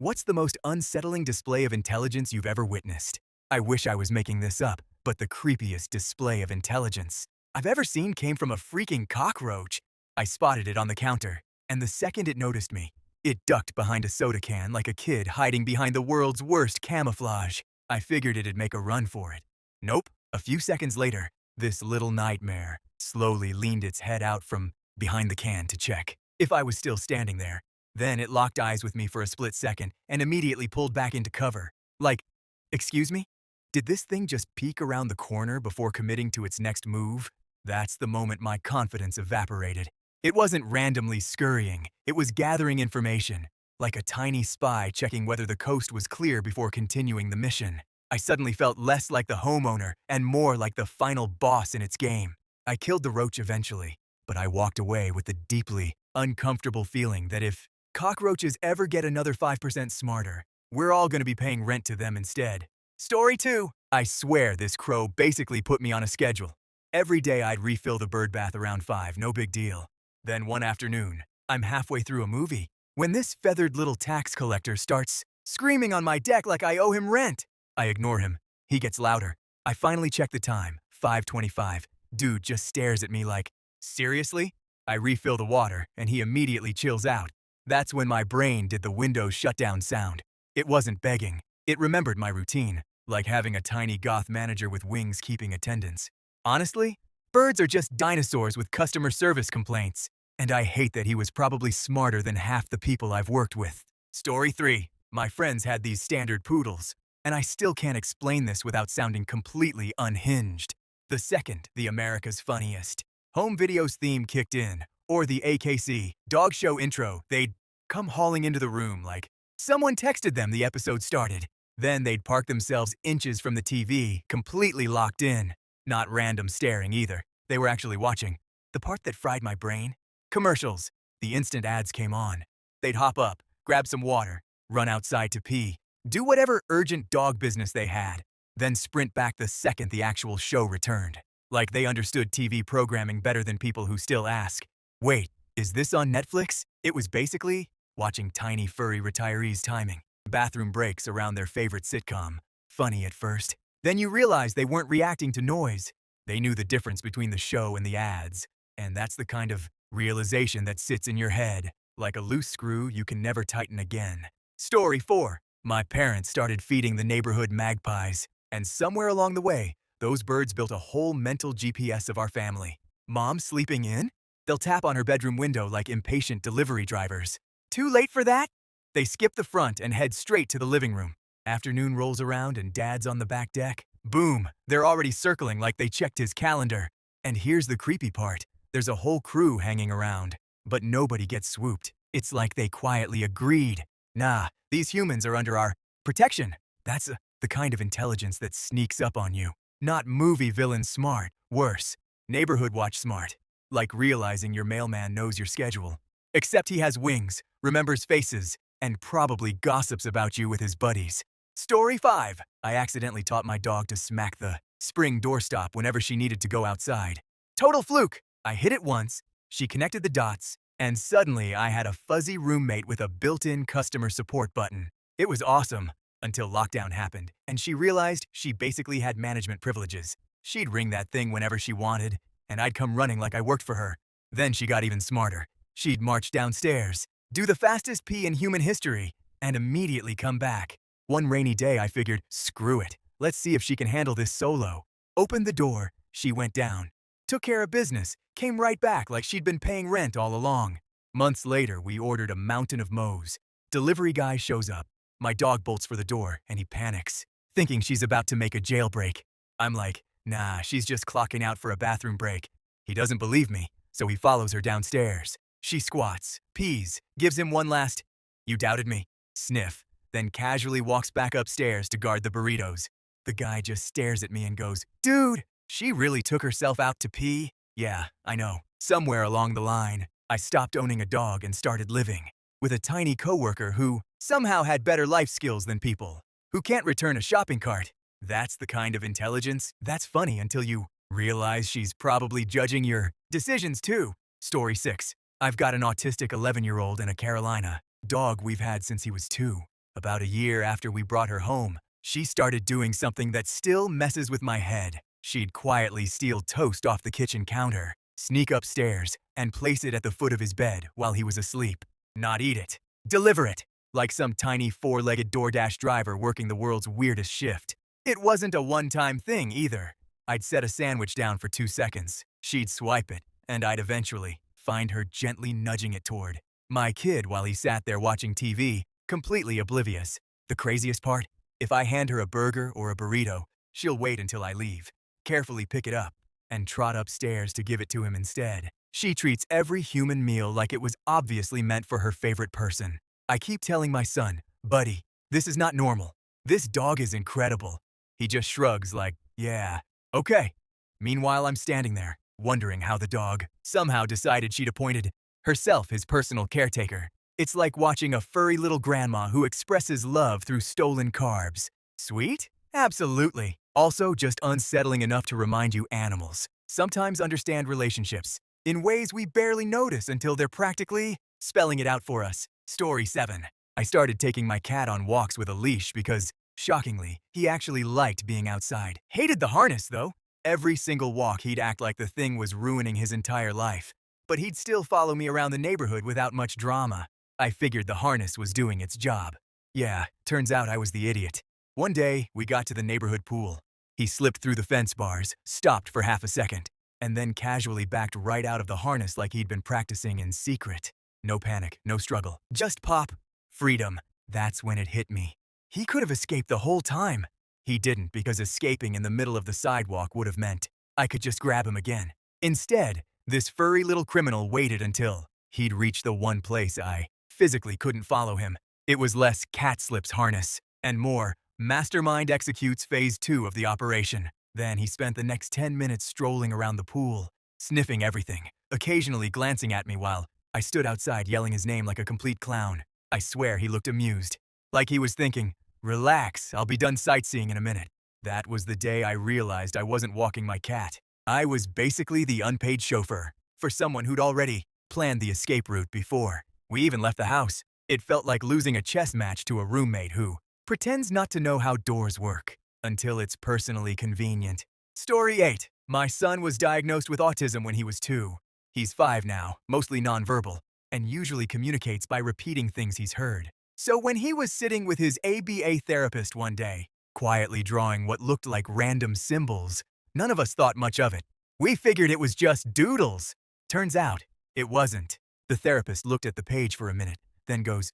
What's the most unsettling display of intelligence you've ever witnessed? I wish I was making this up, but the creepiest display of intelligence I've ever seen came from a freaking cockroach. I spotted it on the counter, and the second it noticed me, it ducked behind a soda can like a kid hiding behind the world's worst camouflage. I figured it'd make a run for it. Nope. A few seconds later, this little nightmare slowly leaned its head out from behind the can to check if I was still standing there. Then it locked eyes with me for a split second and immediately pulled back into cover. Like, excuse me? Did this thing just peek around the corner before committing to its next move? That's the moment my confidence evaporated. It wasn't randomly scurrying, it was gathering information, like a tiny spy checking whether the coast was clear before continuing the mission. I suddenly felt less like the homeowner and more like the final boss in its game. I killed the roach eventually, but I walked away with the deeply uncomfortable feeling that if cockroaches ever get another 5% smarter, we're all going to be paying rent to them instead. Story 2. I swear this crow basically put me on a schedule. Every day I'd refill the bird bath around 5, no big deal. Then one afternoon, I'm halfway through a movie when this feathered little tax collector starts screaming on my deck like I owe him rent. I ignore him. He gets louder. I finally check the time, 5:25. Dude just stares at me like, seriously? I refill the water, and he immediately chills out. That's when my brain did the Windows shutdown sound. It wasn't begging. It remembered my routine, like having a tiny goth manager with wings keeping attendance. Honestly, birds are just dinosaurs with customer service complaints, and I hate that he was probably smarter than half the people I've worked with. Story 3. My friends had these standard poodles, and I still can't explain this without sounding completely unhinged. The second, the America's Funniest home videos theme kicked in, or the AKC dog show intro, they'd come hauling into the room like someone texted them the episode started. Then they'd park themselves inches from the TV, completely locked in. Not random staring either. They were actually watching. The part that fried my brain? Commercials. The instant ads came on. They'd hop up, grab some water, run outside to pee, do whatever urgent dog business they had, then sprint back the second the actual show returned. Like they understood TV programming better than people who still ask, wait, is this on Netflix? It was basically watching tiny furry retirees timing bathroom breaks around their favorite sitcom. Funny at first. Then you realize they weren't reacting to noise. They knew the difference between the show and the ads. And that's the kind of realization that sits in your head, like a loose screw you can never tighten again. Story 4. My parents started feeding the neighborhood magpies, and somewhere along the way, those birds built a whole mental GPS of our family. Mom sleeping in? They'll tap on her bedroom window like impatient delivery drivers. Too late for that? They skip the front and head straight to the living room. Afternoon rolls around and Dad's on the back deck. Boom, they're already circling like they checked his calendar. And here's the creepy part. There's a whole crew hanging around, but nobody gets swooped. It's like they quietly agreed. Nah, these humans are under our protection. That's the kind of intelligence that sneaks up on you. Not movie villain smart. Worse, neighborhood watch smart. Like realizing your mailman knows your schedule. Except he has wings, remembers faces, and probably gossips about you with his buddies. Story 5. I accidentally taught my dog to smack the spring doorstop whenever she needed to go outside. Total fluke. I hit it once, she connected the dots, and suddenly I had a fuzzy roommate with a built-in customer support button. It was awesome, until lockdown happened, and she realized she basically had management privileges. She'd ring that thing whenever she wanted, and I'd come running like I worked for her. Then she got even smarter. She'd march downstairs, do the fastest pee in human history, and immediately come back. One rainy day I figured, screw it, let's see if she can handle this solo. Opened the door, she went down, took care of business, came right back like she'd been paying rent all along. Months later, we ordered a mountain of mows. Delivery guy shows up. My dog bolts for the door, and he panics, thinking she's about to make a jailbreak. I'm like, nah, she's just clocking out for a bathroom break. He doesn't believe me, so he follows her downstairs. She squats, pees, gives him one last, "You doubted me," sniff, then casually walks back upstairs to guard the burritos. The guy just stares at me and goes, "Dude, she really took herself out to pee?" Yeah, I know. Somewhere along the line, I stopped owning a dog and started living with a tiny coworker who somehow had better life skills than people, who can't return a shopping cart. That's the kind of intelligence that's funny until you realize she's probably judging your decisions too. Story 6. I've got an autistic 11-year-old and a Carolina dog we've had since he was 2. About a year after we brought her home, she started doing something that still messes with my head. She'd quietly steal toast off the kitchen counter, sneak upstairs, and place it at the foot of his bed while he was asleep. Not eat it, deliver it, like some tiny four-legged DoorDash driver working the world's weirdest shift. It wasn't a one-time thing either. I'd set a sandwich down for 2 seconds, she'd swipe it, and I'd eventually find her gently nudging it toward my kid while he sat there watching TV, completely oblivious. The craziest part? If I hand her a burger or a burrito, she'll wait until I leave, carefully pick it up, and trot upstairs to give it to him instead. She treats every human meal like it was obviously meant for her favorite person. I keep telling my son, "Buddy, this is not normal. This dog is incredible." He just shrugs like, "Yeah, okay." Meanwhile, I'm standing there, wondering how the dog somehow decided she'd appointed herself his personal caretaker. It's like watching a furry little grandma who expresses love through stolen carbs. Sweet? Absolutely. Also, just unsettling enough to remind you animals sometimes understand relationships in ways we barely notice until they're practically spelling it out for us. Story 7. I started taking my cat on walks with a leash because, shockingly, he actually liked being outside. Hated the harness, though. Every single walk he'd act like the thing was ruining his entire life. But he'd still follow me around the neighborhood without much drama. I figured the harness was doing its job. Yeah, turns out I was the idiot. One day, we got to the neighborhood pool. He slipped through the fence bars, stopped for half a second, and then casually backed right out of the harness like he'd been practicing in secret. No panic, no struggle, just pop. Freedom. That's when it hit me. He could have escaped the whole time. He didn't because escaping in the middle of the sidewalk would have meant I could just grab him again. Instead, this furry little criminal waited until he'd reached the one place I physically couldn't follow him. It was less cat slips harness and more mastermind executes phase 2 of the operation. Then he spent the next 10 minutes strolling around the pool, sniffing everything, occasionally glancing at me while I stood outside yelling his name like a complete clown. I swear he looked amused, like he was thinking, "Relax, I'll be done sightseeing in a minute." That was the day I realized I wasn't walking my cat. I was basically the unpaid chauffeur for someone who'd already planned the escape route before we even left the house. It felt like losing a chess match to a roommate who pretends not to know how doors work until it's personally convenient. Story 8. My son was diagnosed with autism when he was 2. He's 5 now, mostly nonverbal, and usually communicates by repeating things he's heard. So when he was sitting with his ABA therapist one day, quietly drawing what looked like random symbols, none of us thought much of it. We figured it was just doodles. Turns out, it wasn't. The therapist looked at the page for a minute, then goes,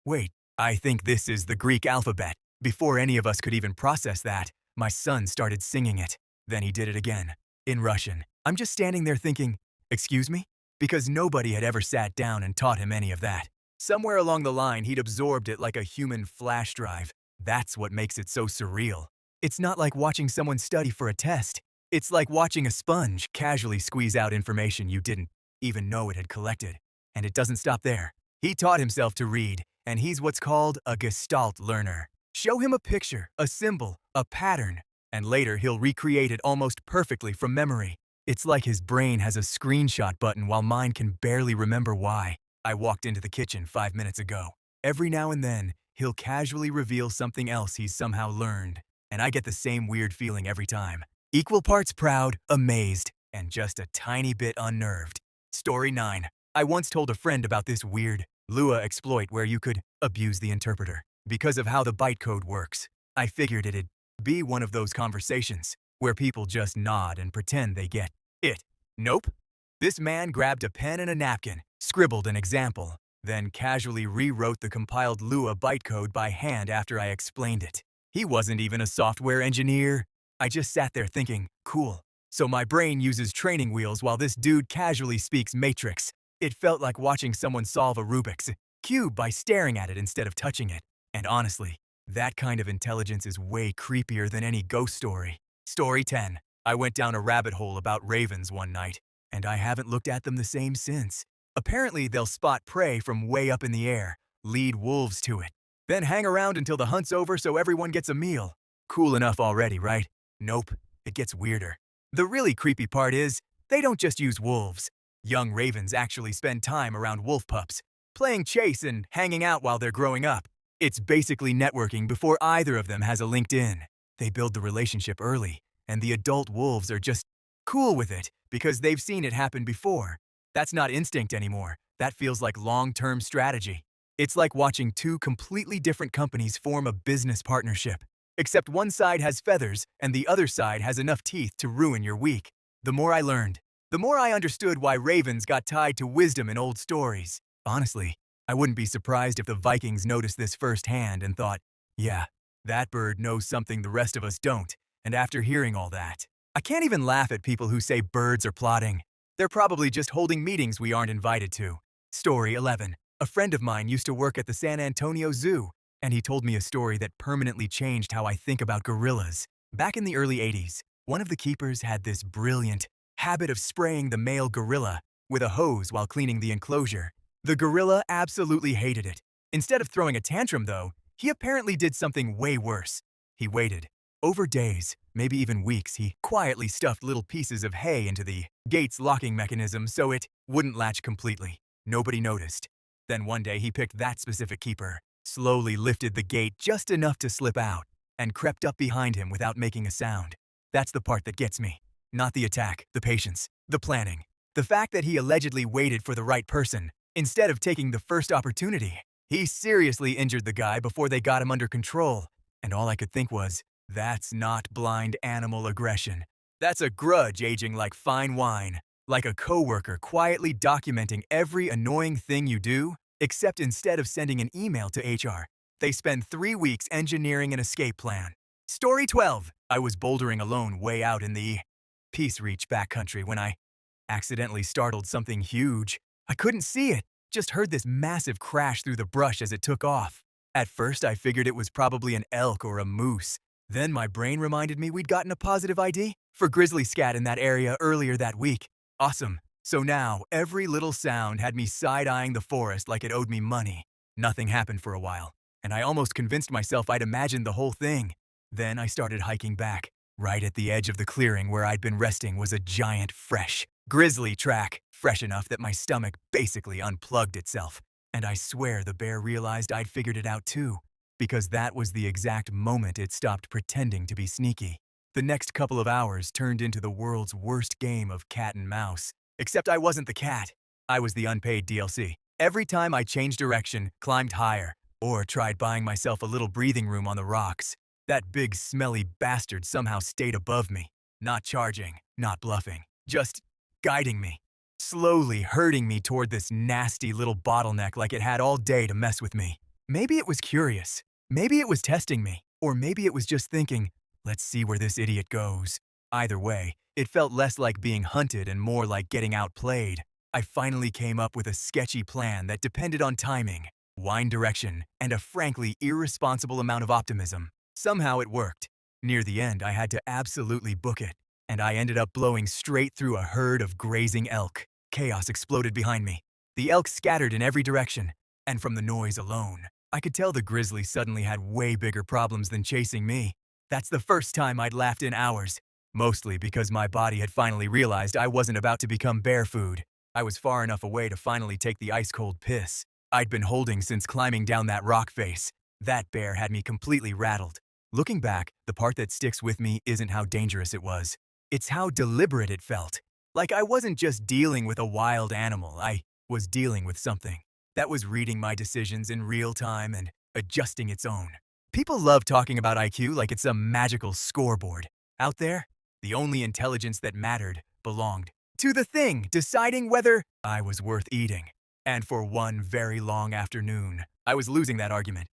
"Wait, I think this is the Greek alphabet." Before any of us could even process that, my son started singing it. Then he did it again, in Russian. I'm just standing there thinking, "Excuse me?" Because nobody had ever sat down and taught him any of that. Somewhere along the line, he'd absorbed it like a human flash drive. That's what makes it so surreal. It's not like watching someone study for a test. It's like watching a sponge casually squeeze out information you didn't even know it had collected. And it doesn't stop there. He taught himself to read, and he's what's called a Gestalt learner. Show him a picture, a symbol, a pattern, and later he'll recreate it almost perfectly from memory. It's like his brain has a screenshot button while mine can barely remember why. I walked into the kitchen 5 minutes ago. Every now and then, he'll casually reveal something else he's somehow learned, and I get the same weird feeling every time. Equal parts proud, amazed, and just a tiny bit unnerved. Story 9. I once told a friend about this weird Lua exploit where you could abuse the interpreter. Because of how the bytecode works, I figured it'd be one of those conversations where people just nod and pretend they get it. Nope. This man grabbed a pen and a napkin, scribbled an example, then casually rewrote the compiled Lua bytecode by hand after I explained it. He wasn't even a software engineer. I just sat there thinking, cool. So my brain uses training wheels while this dude casually speaks Matrix. It felt like watching someone solve a Rubik's Cube by staring at it instead of touching it. And honestly, that kind of intelligence is way creepier than any ghost story. Story 10. I went down a rabbit hole about ravens one night, and I haven't looked at them the same since. Apparently, they'll spot prey from way up in the air, lead wolves to it, then hang around until the hunt's over so everyone gets a meal. Cool enough already, right? Nope, it gets weirder. The really creepy part is, they don't just use wolves. Young ravens actually spend time around wolf pups, playing chase and hanging out while they're growing up. It's basically networking before either of them has a LinkedIn. They build the relationship early, and the adult wolves are just cool with it because they've seen it happen before. That's not instinct anymore. That feels like long-term strategy. It's like watching two completely different companies form a business partnership. Except one side has feathers and the other side has enough teeth to ruin your week. The more I learned, the more I understood why ravens got tied to wisdom in old stories. Honestly, I wouldn't be surprised if the Vikings noticed this firsthand and thought, yeah, that bird knows something the rest of us don't. And after hearing all that, I can't even laugh at people who say birds are plotting. They're probably just holding meetings we aren't invited to. Story 11. A friend of mine used to work at the San Antonio Zoo, and he told me a story that permanently changed how I think about gorillas. Back in the early 80s, one of the keepers had this brilliant habit of spraying the male gorilla with a hose while cleaning the enclosure. The gorilla absolutely hated it. Instead of throwing a tantrum, though, he apparently did something way worse. He waited. Over days, maybe even weeks, he quietly stuffed little pieces of hay into the gate's locking mechanism so it wouldn't latch completely. Nobody noticed. Then one day he picked that specific keeper, slowly lifted the gate just enough to slip out, and crept up behind him without making a sound. That's the part that gets me. Not the attack, the patience, the planning. The fact that he allegedly waited for the right person, instead of taking the first opportunity. He seriously injured the guy before they got him under control. And all I could think was, that's not blind animal aggression. That's a grudge aging like fine wine. Like a coworker quietly documenting every annoying thing you do, except instead of sending an email to HR, they spend 3 weeks engineering an escape plan. Story 12. I was bouldering alone way out in the Peace Reach backcountry when I accidentally startled something huge. I couldn't see it, just heard this massive crash through the brush as it took off. At first, I figured it was probably an elk or a moose. Then my brain reminded me we'd gotten a positive ID for grizzly scat in that area earlier that week. Awesome. So now, every little sound had me side-eyeing the forest like it owed me money. Nothing happened for a while, and I almost convinced myself I'd imagined the whole thing. Then I started hiking back. Right at the edge of the clearing where I'd been resting was a giant, fresh grizzly track, fresh enough that my stomach basically unplugged itself. And I swear the bear realized I'd figured it out too, because that was the exact moment it stopped pretending to be sneaky. The next couple of hours turned into the world's worst game of cat and mouse. Except I wasn't the cat. I was the unpaid DLC. Every time I changed direction, climbed higher, or tried buying myself a little breathing room on the rocks, that big smelly bastard somehow stayed above me. Not charging, not bluffing, just guiding me. Slowly herding me toward this nasty little bottleneck like it had all day to mess with me. Maybe it was curious. Maybe it was testing me. Or maybe it was just thinking, let's see where this idiot goes. Either way, it felt less like being hunted and more like getting outplayed. I finally came up with a sketchy plan that depended on timing, wind direction, and a frankly irresponsible amount of optimism. Somehow it worked. Near the end, I had to absolutely book it, and I ended up blowing straight through a herd of grazing elk. Chaos exploded behind me. The elk scattered in every direction, and from the noise alone, I could tell the grizzly suddenly had way bigger problems than chasing me. That's the first time I'd laughed in hours. Mostly because my body had finally realized I wasn't about to become bear food. I was far enough away to finally take the ice-cold piss I'd been holding since climbing down that rock face. That bear had me completely rattled. Looking back, the part that sticks with me isn't how dangerous it was. It's how deliberate it felt. Like I wasn't just dealing with a wild animal, I was dealing with something that was reading my decisions in real time and adjusting its own. People love talking about IQ like it's a magical scoreboard. Out there, the only intelligence that mattered belonged to the thing deciding whether I was worth eating. And for one very long afternoon, I was losing that argument.